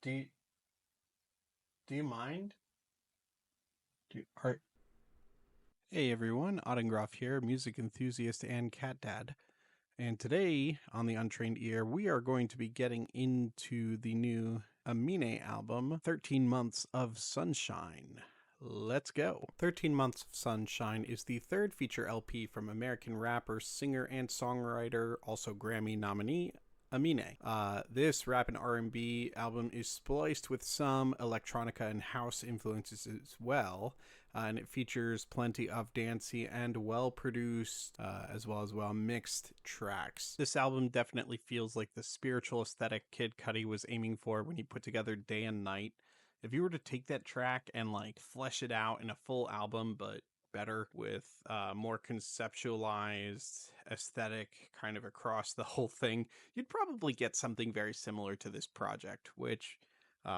Do you, do you mind? Do you, are, Hey everyone, Ottengroff here, music enthusiast and cat dad. And today on the Untrained Ear, we are going to be getting into the new Aminé album, 13 Months of Sunshine. Let's go. 13 Months of Sunshine is the third feature LP from American rapper, singer, and songwriter, also Grammy nominee, Aminé. This rap and R&B album is spliced with some electronica and house influences as well, and it features plenty of dancey and well-produced, as well as well-mixed tracks. This album definitely feels like the spiritual aesthetic Kid Cudi was aiming for when he put together Day and Night. If you were to take that track and like flesh it out in a full album, but better with more conceptualized aesthetic kind of across the whole thing, you'd probably get something very similar to this project, which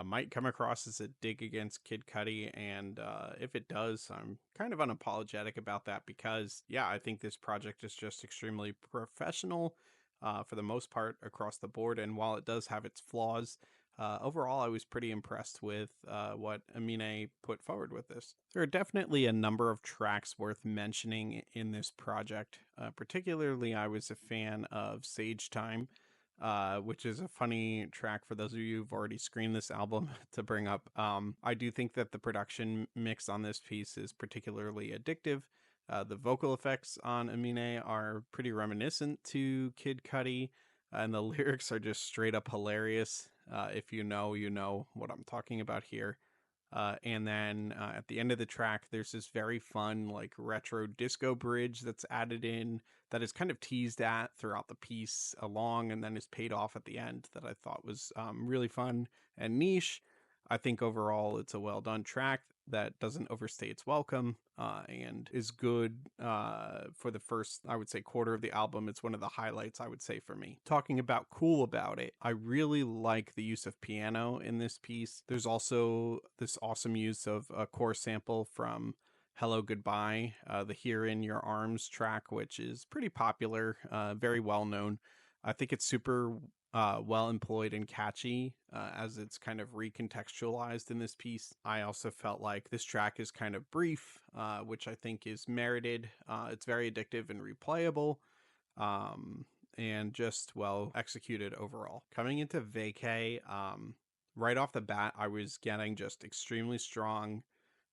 might come across as a dig against Kid Cudi. And if it does, I'm kind of unapologetic about that because, yeah, I think this project is just extremely professional for the most part across the board. And while it does have its flaws, overall, I was pretty impressed with what Aminé put forward with this. There are definitely a number of tracks worth mentioning in this project. Particularly, I was a fan of Sage Time, which is a funny track for those of you who've already screened this album to bring up. I do think that the production mix on this piece is particularly addictive. The vocal effects on Aminé are pretty reminiscent to Kid Cudi, and the lyrics are just straight up hilarious. If you know, you know what I'm talking about here. And then at the end of the track, there's this very fun, like retro disco bridge that's added in that is kind of teased at throughout the piece along and then is paid off at the end that I thought was really fun and niche. I think overall it's a well done track that doesn't overstay its welcome and is good for the first, I would say, quarter of the album. It's one of the highlights, I would say, for me. Talking about cool about it, I really like the use of piano in this piece. There's also this awesome use of a core sample from Hello Goodbye, the Here in Your Arms track, which is pretty popular, very well known. I think it's super well employed and catchy as it's kind of recontextualized in this piece. I also felt like this track is kind of brief, which I think is merited. It's very addictive and replayable. And just well executed overall. Coming into Vacay, right off the bat, I was getting just extremely strong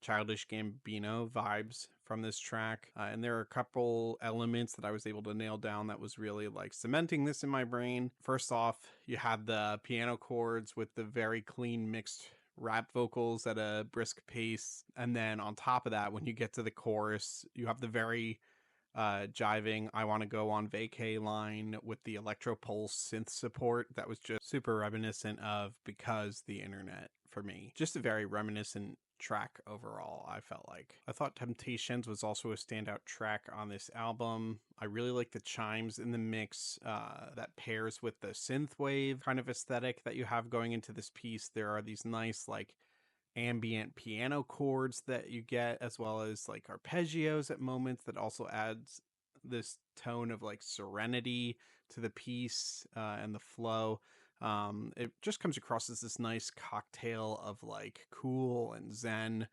Childish Gambino vibes from this track. And there are a couple elements that I was able to nail down that was really like cementing this in my brain. First off, you had the piano chords with the very clean mixed rap vocals at a brisk pace. And then on top of that, when you get to the chorus, you have the very jiving I Want to Go on Vacay line with the electro pulse synth support that was just super reminiscent of Because the Internet for me. Just a very reminiscent track overall, I felt like. I thought Temptations was also a standout track on this album. I really like the chimes in the mix that pairs with the synthwave kind of aesthetic that you have going into this piece. There are these nice like ambient piano chords that you get, as well as like arpeggios at moments that also adds this tone of like serenity to the piece and the flow. It just comes across as this nice cocktail of like cool and zen.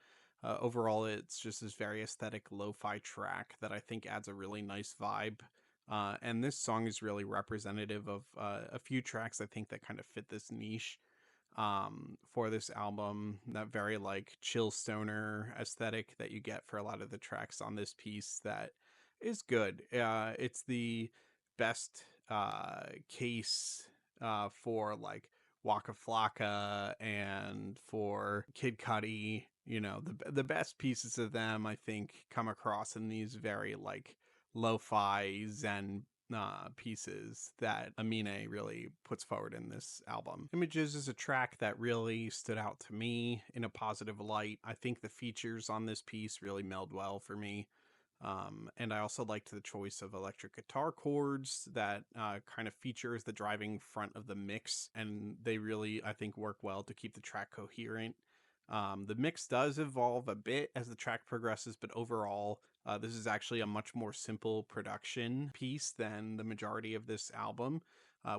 Overall, it's just this very aesthetic lo-fi track that I think adds a really nice vibe. And this song is really representative of a few tracks I think that kind of fit this niche for this album, that very like chill stoner aesthetic that you get for a lot of the tracks on this piece that is good. It's the best case for like Waka Flocka and for Kid Cudi. You know, the best pieces of them I think come across in these very like lo-fi zen pieces that Aminé really puts forward in this album. Images is a track that really stood out to me in a positive light. I think the features on this piece really meld well for me. And I also liked the choice of electric guitar chords that kind of features the driving front of the mix. And they really, I think, work well to keep the track coherent. The mix does evolve a bit as the track progresses, but overall, this is actually a much more simple production piece than the majority of this album.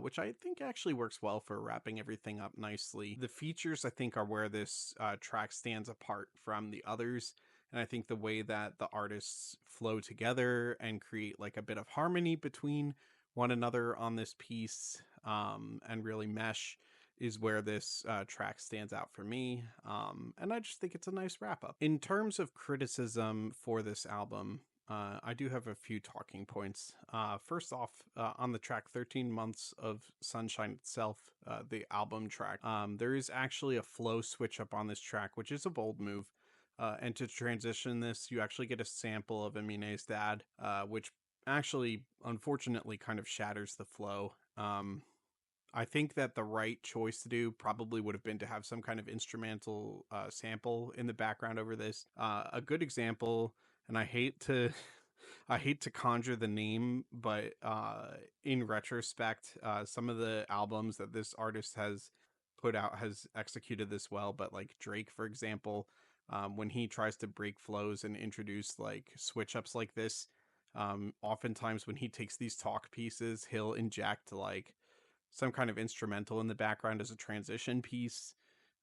which I think actually works well for wrapping everything up nicely. The features, I think, are where this track stands apart from the others. And I think the way that the artists flow together and create like a bit of harmony between one another on this piece and really mesh is where this track stands out for me. And I just think it's a nice wrap up. In terms of criticism for this album, I do have a few talking points. First off, on the track 13 Months of Sunshine itself, the album track, there is actually a flow switch up on this track, which is a bold move. And to transition this, you actually get a sample of Aminé's dad, which actually, unfortunately, kind of shatters the flow. I think that the right choice to do probably would have been to have some kind of instrumental sample in the background over this. A good example, and I hate to I hate to conjure the name, but in retrospect, some of the albums that this artist has put out has executed this well. But like Drake, for example, when he tries to break flows and introduce like switch ups like this, oftentimes when he takes these talk pieces, he'll inject like some kind of instrumental in the background as a transition piece.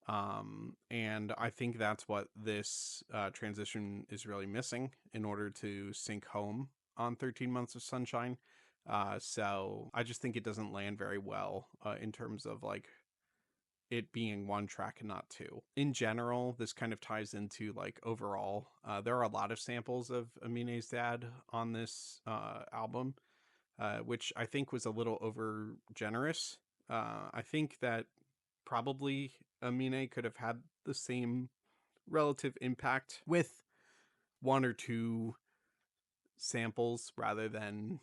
And I think that's what this transition is really missing in order to sync home on 13 Months of Sunshine. So I just think it doesn't land very well in terms of like it being one track and not two. In general, this kind of ties into like overall, there are a lot of samples of Aminé's dad on this album, which I think was a little over generous. I think that probably Aminé could have had the same relative impact with one or two samples rather than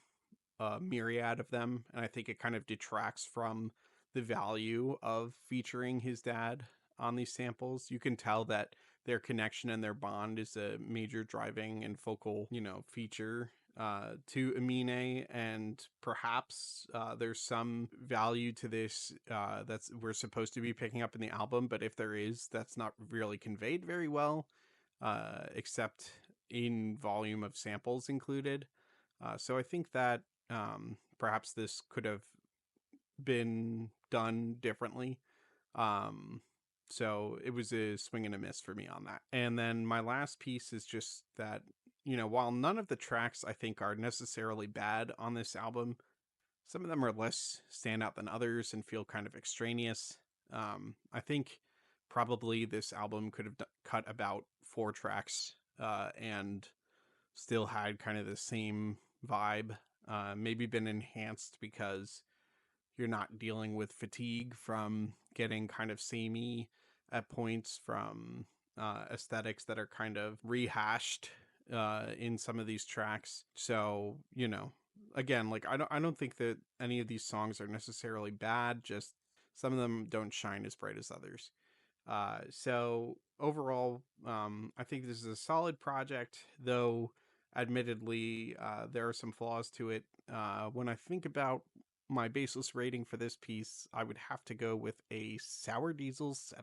a myriad of them. And I think it kind of detracts from the value of featuring his dad on these samples. You can tell that their connection and their bond is a major driving and focal, feature to Aminé, and perhaps there's some value to this that's we're supposed to be picking up in the album, but if there is, that's not really conveyed very well, except in volume of samples included. So I think that perhaps this could have been done differently. Um, so it was a swing and a miss for me on that. And then my last piece is just that, while none of the tracks I think are necessarily bad on this album, some of them are less standout than others and feel kind of extraneous. I think probably this album could have cut about 4 tracks and still had kind of the same vibe, maybe been enhanced because you're not dealing with fatigue from getting kind of samey at points from aesthetics that are kind of rehashed in some of these tracks. So, again, like I don't think that any of these songs are necessarily bad, just some of them don't shine as bright as others. So overall, I think this is a solid project, though admittedly, there are some flaws to it. When I think about my baseless rating for this piece, I would have to go with a Sour Diesel 7.